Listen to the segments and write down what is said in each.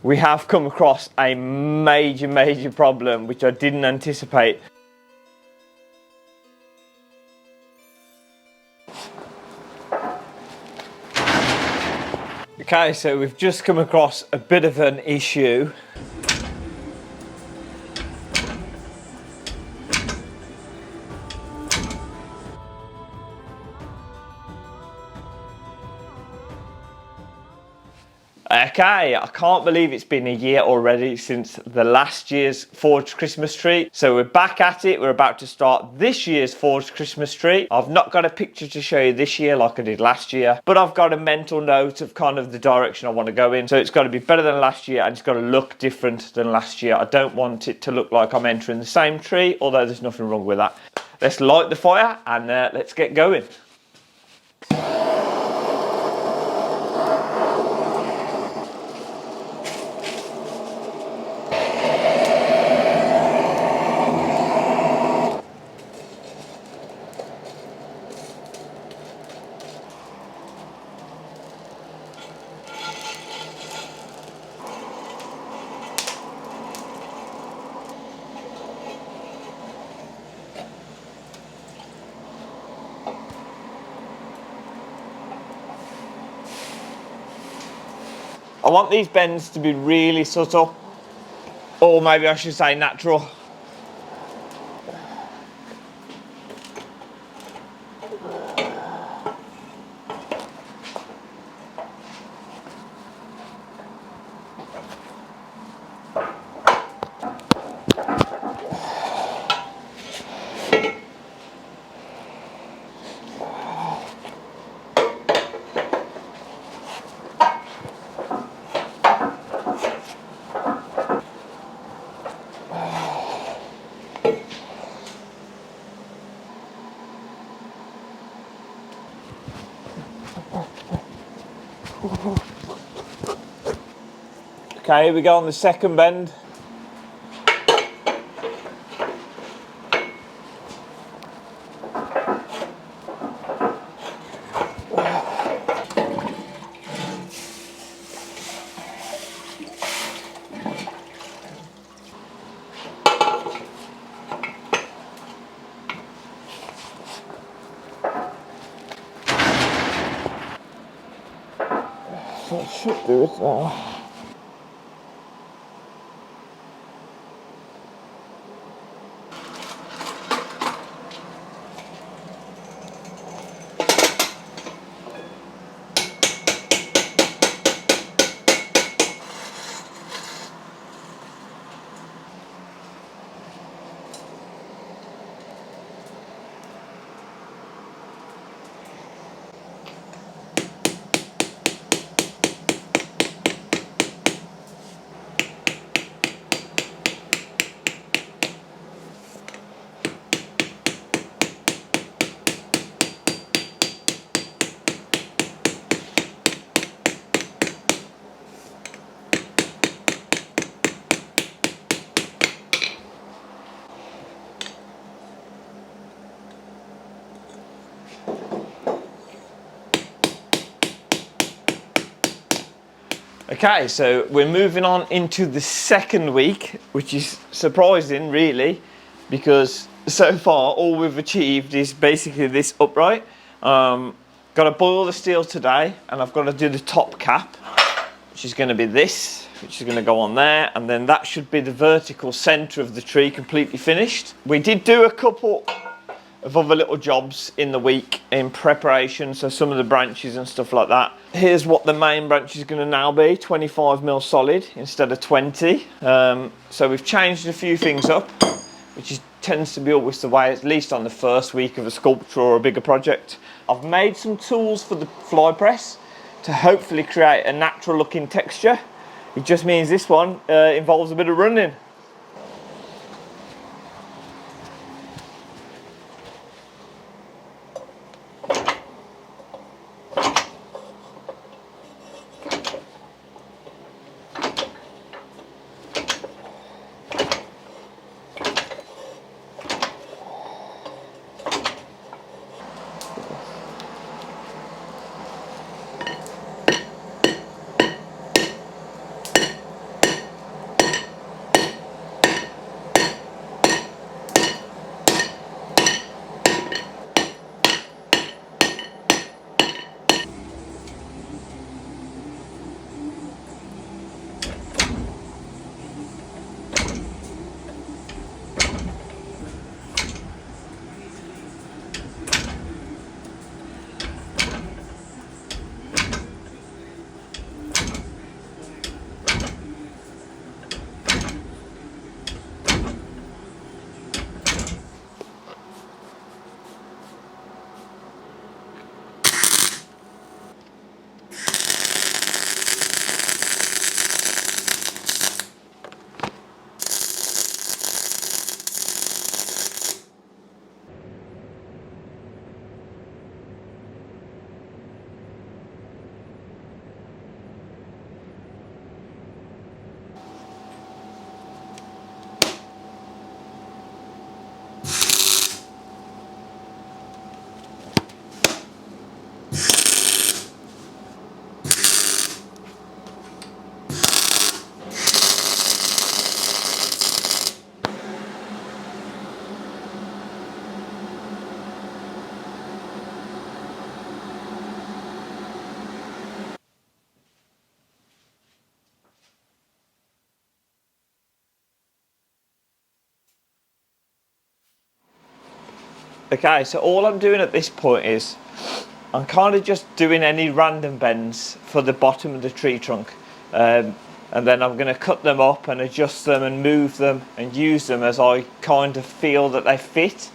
we have come across a major problem which I didn't anticipate. Okay, so we've just come across a bit of an issue. Okay, I can't believe it's been a year already since the last year's Forged Christmas tree. So we're back at it. We're about to start this year's Forged Christmas tree. I've not got a picture to show you this year like I did last year, but I've got a mental note of kind of the direction I want to go in. So it's got to be better than last year, and it's got to look different than last year. I don't want it to look like I'm entering the same tree, although there's nothing wrong with that. Let's light the fire and let's get going. I want these bends to be really subtle, or maybe I should say natural. Okay, here we go on the second bend. So it should do it now. Okay, so we're moving on into the second week, which is surprising really, because so far all we've achieved is basically this upright. Got to boil the steel today, and I've got to do the top cap, which is going to be this, which is going to go on there, and then that should be the vertical centre of the tree completely finished. We did do a couple of other little jobs in the week in preparation, so some of the branches and stuff like that. Here's what the main branch is going to now be, 25mm solid instead of 20. So we've changed a few things up, which tends to be always the way, at least on the first week of a sculpture or a bigger project. I've made some tools for the fly press to hopefully create a natural looking texture. It just means this one involves a bit of running. Okay, so all I'm doing at this point is I'm kind of just doing any random bends for the bottom of the tree trunk, and then I'm going to cut them up and adjust them and move them and use them as I kind of feel that they fit.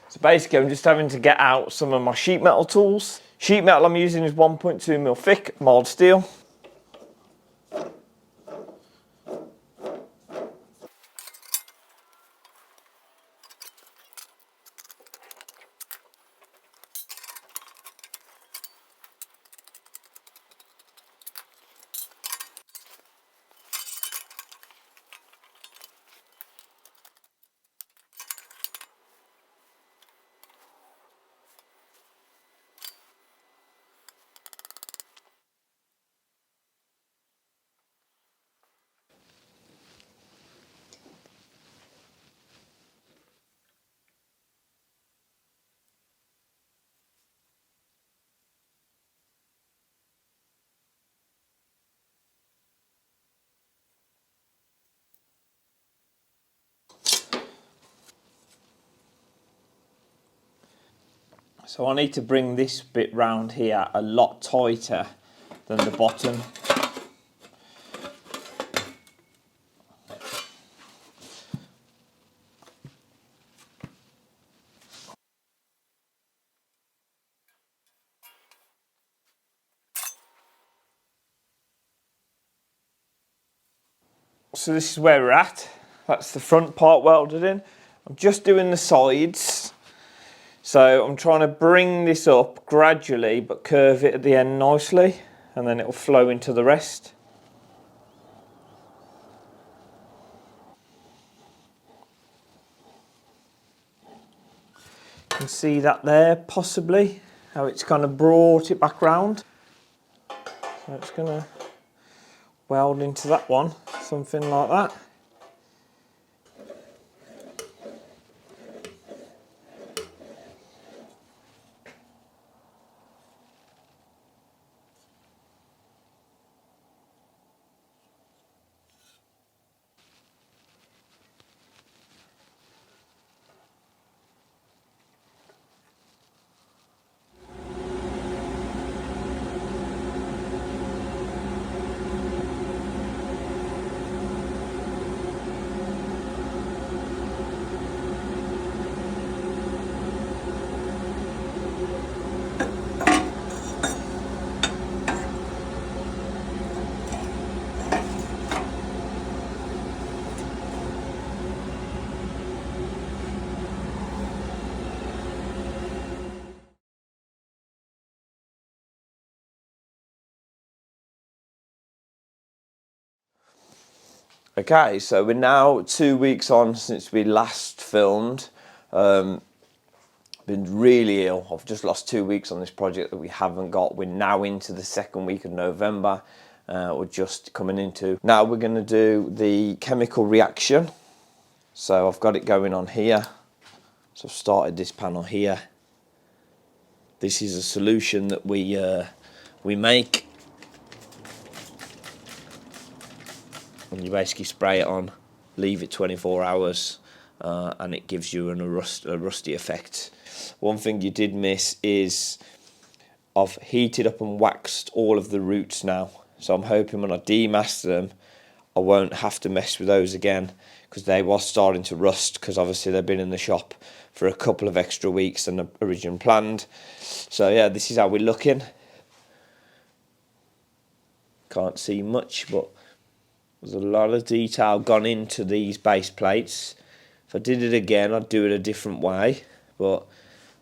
So basically I'm just having to get out some of my sheet metal tools. Sheet metal I'm using is 1.2mm thick mild steel. So I need to bring this bit round here a lot tighter than the bottom. So this is where we're at. That's the front part welded in. I'm just doing the sides. So I'm trying to bring this up gradually but curve it at the end nicely, and then it will flow into the rest. You can see that there possibly, how it's kind of brought it back round. So it's going to weld into that one, something like that. Okay, so we're now 2 weeks on since we last filmed. Been really ill. I've just lost 2 weeks on this project that we haven't got. We're now into the second week of November. We're just coming into. Now we're going to do the chemical reaction. So I've got it going on here. So I've started this panel here. This is a solution that we make. And you basically spray it on, leave it 24 hours, and it gives you a rusty effect. One thing you did miss is I've heated up and waxed all of the roots now. So I'm hoping when I demaster them, I won't have to mess with those again, because they was starting to rust, because obviously they've been in the shop for a couple of extra weeks than originally planned. So yeah, this is how we're looking. Can't see much, but there's a lot of detail gone into these base plates. If I did it again, I'd do it a different way, but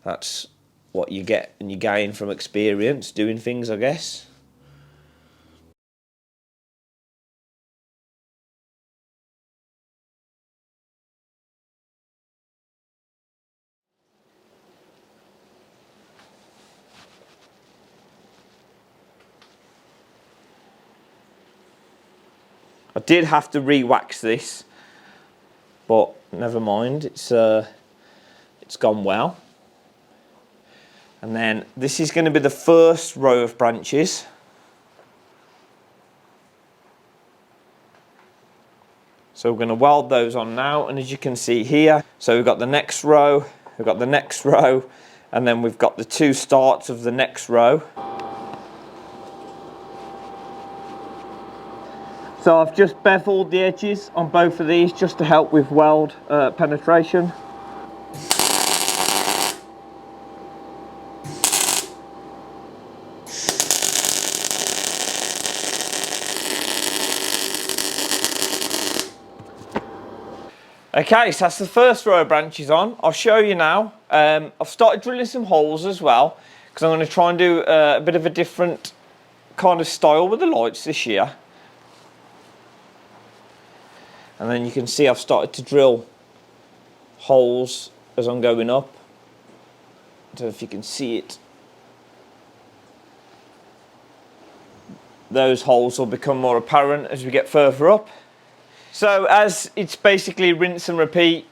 that's what you get and you gain from experience doing things, I guess. I did have to re-wax this, but never mind, it's gone well. And then this is going to be the first row of branches. So we're going to weld those on now, and as you can see here, so we've got the next row, we've got the next row, and then we've got the two starts of the next row. So I've just beveled the edges on both of these just to help with weld penetration. Okay, so that's the first row of branches on. I'll show you now. I've started drilling some holes as well, because I'm going to try and do a bit of a different kind of style with the lights this year. And then you can see I've started to drill holes as I'm going up. I don't know if you can see it. Those holes will become more apparent as we get further up. So as it's basically rinse and repeat,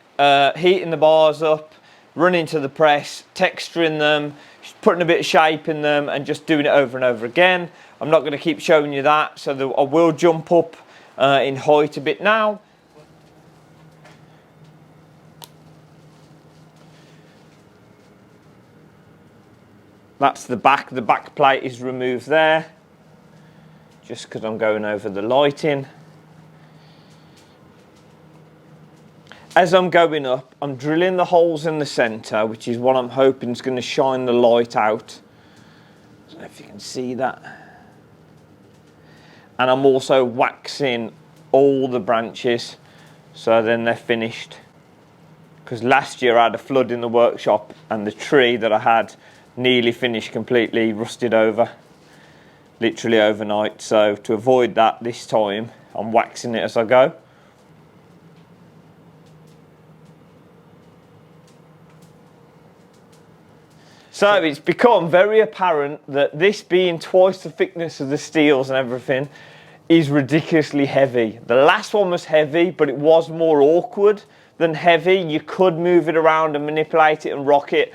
heating the bars up, running to the press, texturing them, putting a bit of shape in them and just doing it over and over again. I'm not going to keep showing you that, so I will jump up in height a bit now. That's the back plate is removed there, just because I'm going over the lighting. As I'm going up, I'm drilling the holes in the centre, which is what I'm hoping is going to shine the light out. I don't know if you can see that. And I'm also waxing all the branches, so then they're finished. Because last year I had a flood in the workshop and the tree that I had nearly finished completely rusted over, literally overnight. So to avoid that this time, I'm waxing it as I go. So it's become very apparent that this being twice the thickness of the steels and everything is ridiculously heavy. The last one was heavy, but it was more awkward than heavy. You could move it around and manipulate it and rock it.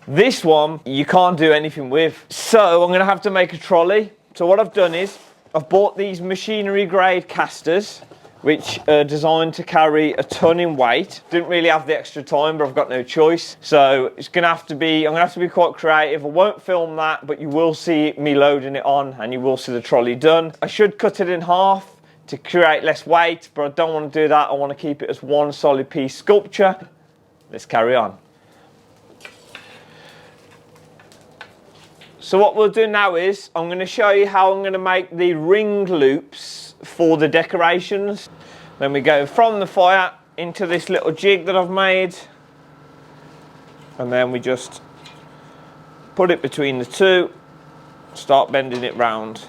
This one, you can't do anything with. So I'm going to have to make a trolley. So what I've done is, I've bought these machinery grade casters, which are designed to carry a ton in weight. Didn't really have the extra time, but I've got no choice. So it's going to have to be, I'm going to have to be quite creative. I won't film that, but you will see me loading it on and you will see the trolley done. I should cut it in half to create less weight, but I don't want to do that. I want to keep it as one solid piece sculpture. Let's carry on. So what we'll do now is, I'm going to show you how I'm going to make the ring loops for the decorations. Then we go from the fire into this little jig that I've made. And then we just put it between the two, start bending it round.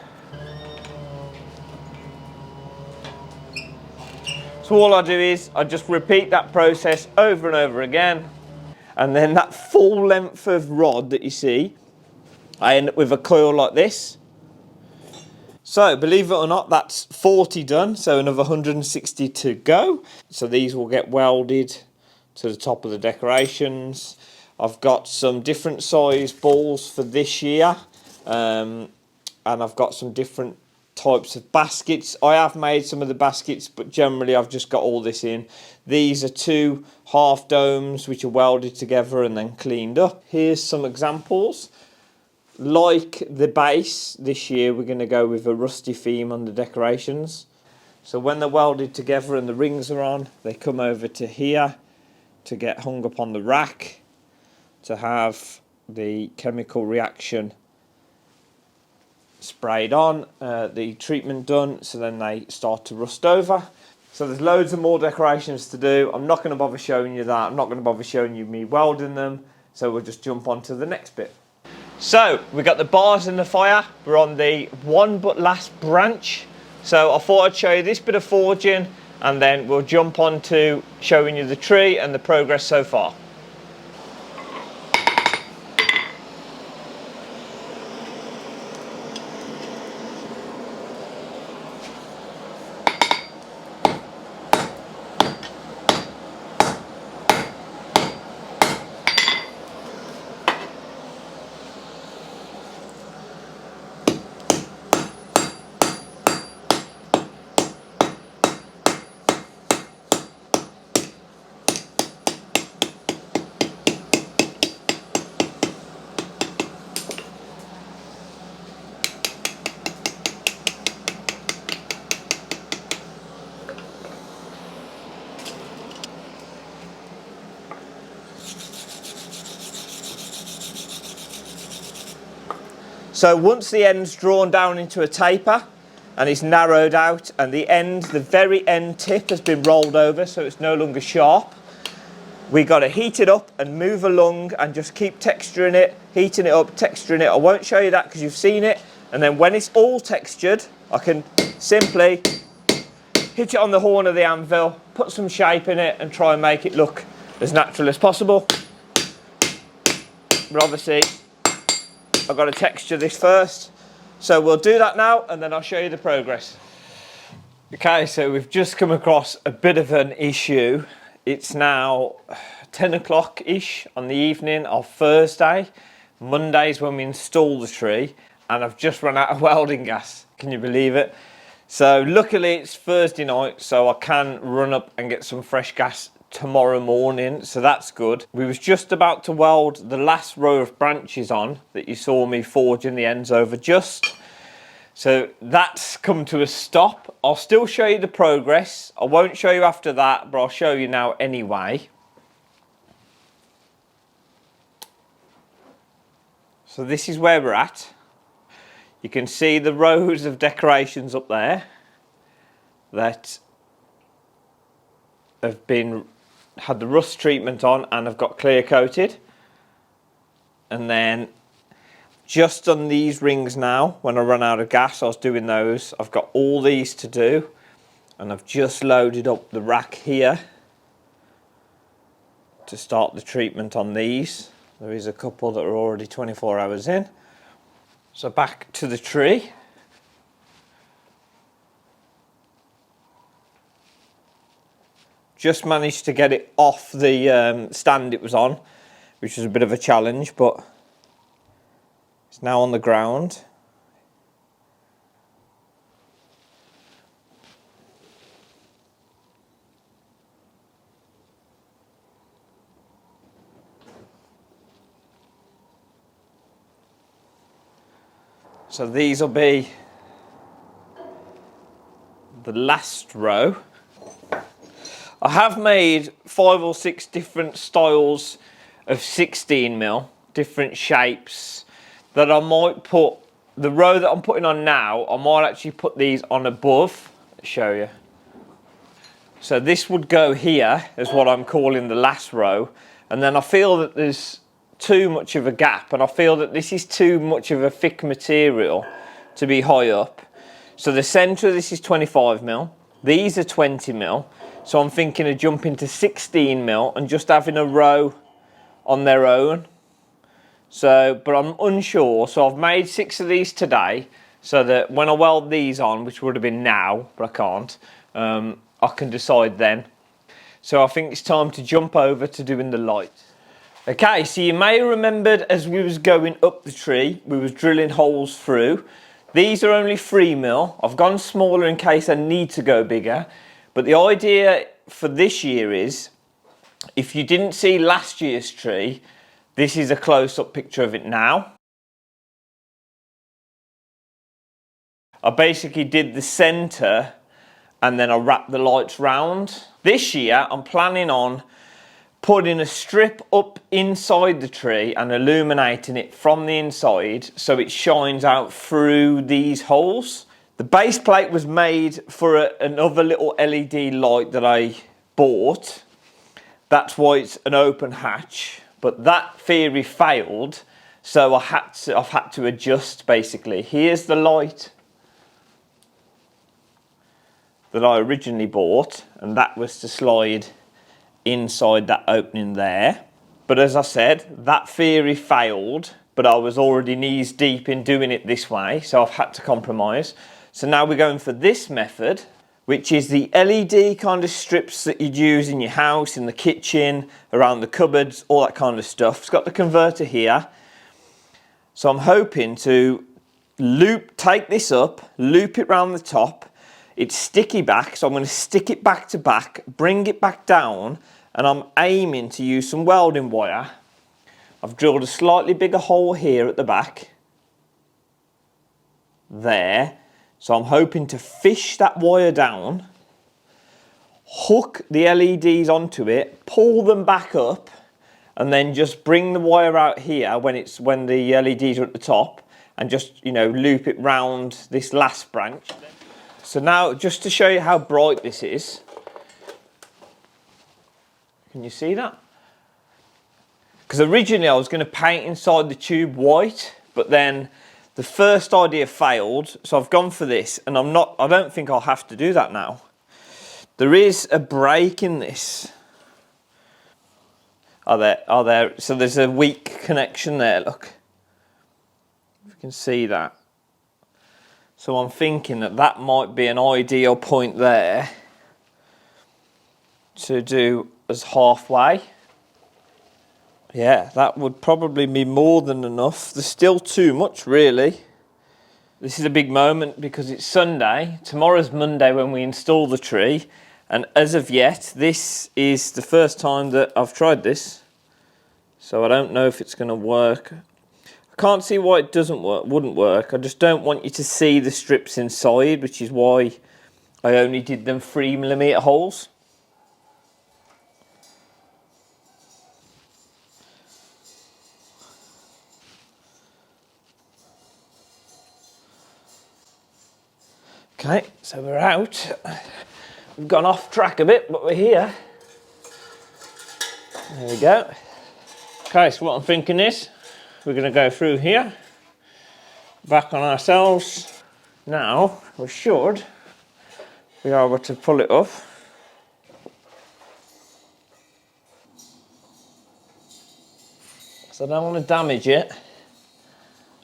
So all I do is, I just repeat that process over and over again. And then that full length of rod that you see, I end up with a coil like this. So believe it or not, that's 40 done, so another 160 to go. So these will get welded to the top of the decorations. I've got some different size balls for this year, and I've got some different types of baskets. I have made some of the baskets, but generally I've just got all this in. These are two half domes which are welded together and then cleaned up. Here's some examples. Like the base, this year we're going to go with a rusty theme on the decorations. So when they're welded together and the rings are on, they come over to here to get hung up on the rack. to have the chemical reaction sprayed on, the treatment done, so then they start to rust over. So there's loads of more decorations to do. I'm not going to bother showing you that. I'm not going to bother showing you me welding them. So we'll just jump on to the next bit. So we got the bars in the fire. We're on the one but last branch. So I thought I'd show you this bit of forging, and then we'll jump on to showing you the tree and the progress so far. So once the end's drawn down into a taper and it's narrowed out, and the end, the very end tip has been rolled over so it's no longer sharp, we got to heat it up and move along and just keep texturing it, heating it up, texturing it. I won't show you that because you've seen it. And then when it's all textured, I can simply hit it on the horn of the anvil, put some shape in it and try and make it look as natural as possible. But obviously, I've got to texture this first. So we'll do that now and then I'll show you the progress. Okay, so we've just come across a bit of an issue. It's now 10 o'clock-ish on the evening of Thursday. Monday's when we install the tree, and I've just run out of welding gas. Can you believe it? So luckily it's Thursday night, so I can run up and get some fresh gas tomorrow morning, so that's good. We was just about to weld the last row of branches on that you saw me forging the ends over just. So that's come to a stop. I'll still show you the progress. I won't show you after that, but I'll show you now anyway. So this is where we're at. You can see the rows of decorations up there that have been had the rust treatment on and have got clear coated. And then just on these rings now, when I run out of gas, I was doing those. I've got all these to do, and I've just loaded up the rack here to start the treatment on these. There is a couple that are already 24 hours in. So back to the tree. Just managed to get it off the stand it was on, which was a bit of a challenge, but it's now on the ground. So these will be the last row. I have made 5 or 6 different styles of 16mm, different shapes, that I might put, the row that I'm putting on now, I might actually put these on above. I'll show you. So this would go here as what I'm calling the last row, and then I feel that there's too much of a gap, and I feel that this is too much of a thick material to be high up. So the centre of this is 25mm, these are 20mm, so I'm thinking of jumping to 16mm and just having a row on their own. So, but I'm unsure, so I've made 6 of these today, so that when I weld these on, which would have been now, but I can't, I can decide then. So I think it's time to jump over to doing the lights. Okay, so you may have remembered as we was going up the tree, we was drilling holes through. These are only 3mm. I've gone smaller in case I need to go bigger. But the idea for this year is, if you didn't see last year's tree, this is a close-up picture of it now. I basically did the centre and then I wrapped the lights round. This year I'm planning on putting a strip up inside the tree and illuminating it from the inside so it shines out through these holes. The base plate was made for another little LED light that I bought. That's why it's an open hatch, but that theory failed, so I've had to adjust basically. Here's the light that I originally bought, and that was to slide inside that opening there. But as I said, that theory failed, but I was already knees deep in doing it this way, so I've had to compromise. So now we're going for this method, which is the LED kind of strips that you'd use in your house, in the kitchen, around the cupboards, all that kind of stuff. It's got the converter here. So I'm hoping to take this up, loop it round the top. It's sticky back, so I'm going to stick it back to back, bring it back down, and I'm aiming to use some welding wire. I've drilled a slightly bigger hole here at the back. There. So I'm hoping to fish that wire down, hook the LEDs onto it, pull them back up, and then just bring the wire out here when the LEDs are at the top, and just, you know, loop it round this last branch. So now, just to show you how bright this is, can you see that? Because originally I was going to paint inside the tube white, but then the first idea failed, so I've gone for this, and I don't think I'll have to do that now. There is a break in this. There. So there's a weak connection there, look. If you can see that. So I'm thinking that might be an ideal point there to do as halfway. Yeah, that would probably be more than enough. There's still too much, really. This is a big moment because it's Sunday. Tomorrow's Monday when we install the tree. And as of yet, this is the first time that I've tried this. So I don't know if it's going to work. I can't see why it wouldn't work. I just don't want you to see the strips inside, which is why I only did them 3mm holes. Okay, so we're out. We've gone off track a bit, but we're here. There we go. Okay, so what I'm thinking is, we're going to go through here, back on ourselves. Now, we should be able to pull it up. So I don't want to damage it.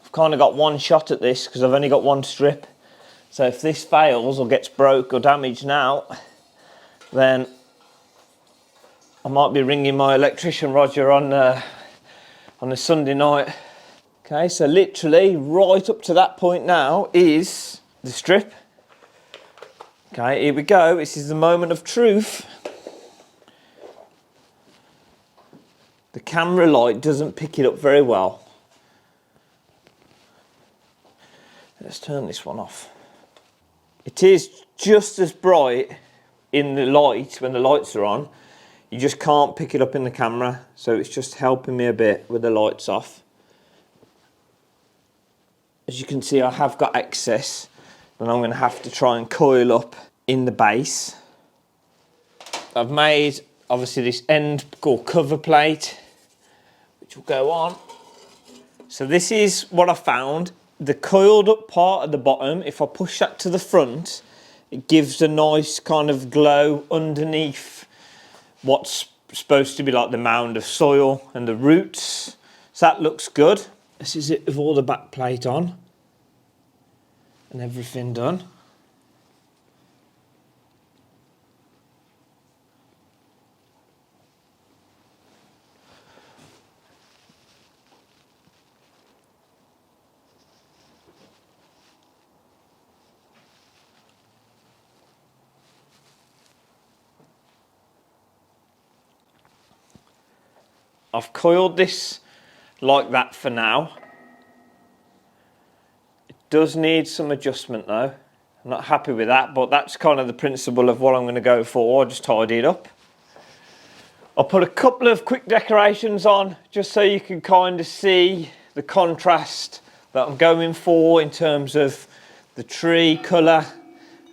I've kind of got one shot at this because I've only got one strip. So if this fails or gets broke or damaged now, then I might be ringing my electrician Roger on a Sunday night. Okay, so literally right up to that point now is the strip. Okay, here we go. This is the moment of truth. The camera light doesn't pick it up very well. Let's turn this one off. It is just as bright in the light when the lights are on. You just can't pick it up in the camera, so it's just helping me a bit with the lights off. As you can see, I have got excess, and I'm going to have to try and coil up in the base. I've made, obviously, this end or cover plate, which will go on. So this is what I found. The coiled up part at the bottom, if I push that to the front, it gives a nice kind of glow underneath what's supposed to be like the mound of soil and the roots. So that looks good. This is it with all the back plate on and everything done. I've coiled this like that for now. It does need some adjustment though. I'm not happy with that, but that's kind of the principle of what I'm going to go for. I'll just tidy it up. I'll put a couple of quick decorations on just so you can kind of see the contrast that I'm going for in terms of the tree colour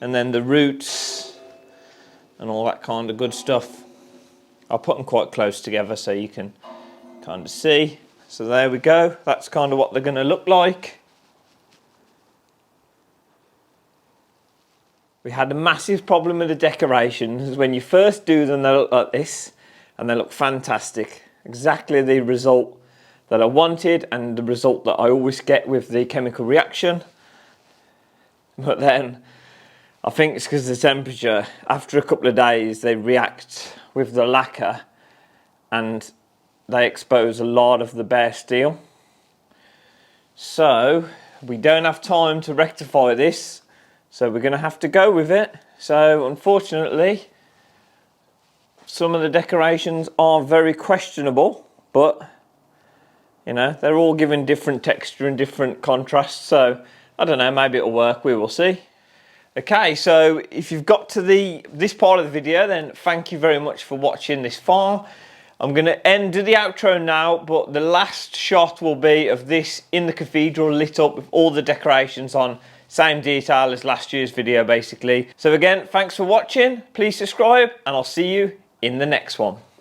and then the roots and all that kind of good stuff. I'll put them quite close together so you can kind of see. So there we go, that's kind of what they're going to look like. We had a massive problem with the decorations. When you first do them, they look like this, and they look fantastic. Exactly the result that I wanted, and the result that I always get with the chemical reaction. But then, I think it's because of the temperature. After a couple of days, they react with the lacquer, and they expose a lot of the bare steel. So, we don't have time to rectify this. So we're going to have to go with it. So unfortunately, some of the decorations are very questionable, but you know, they're all given different texture and different contrast. So I don't know, maybe it'll work, we will see. Okay, so if you've got to this part of the video, then thank you very much for watching this far. I'm going to end the outro now, but the last shot will be of this in the cathedral lit up with all the decorations on. Same detail as last year's video basically. So again, thanks for watching, please subscribe and I'll see you in the next one.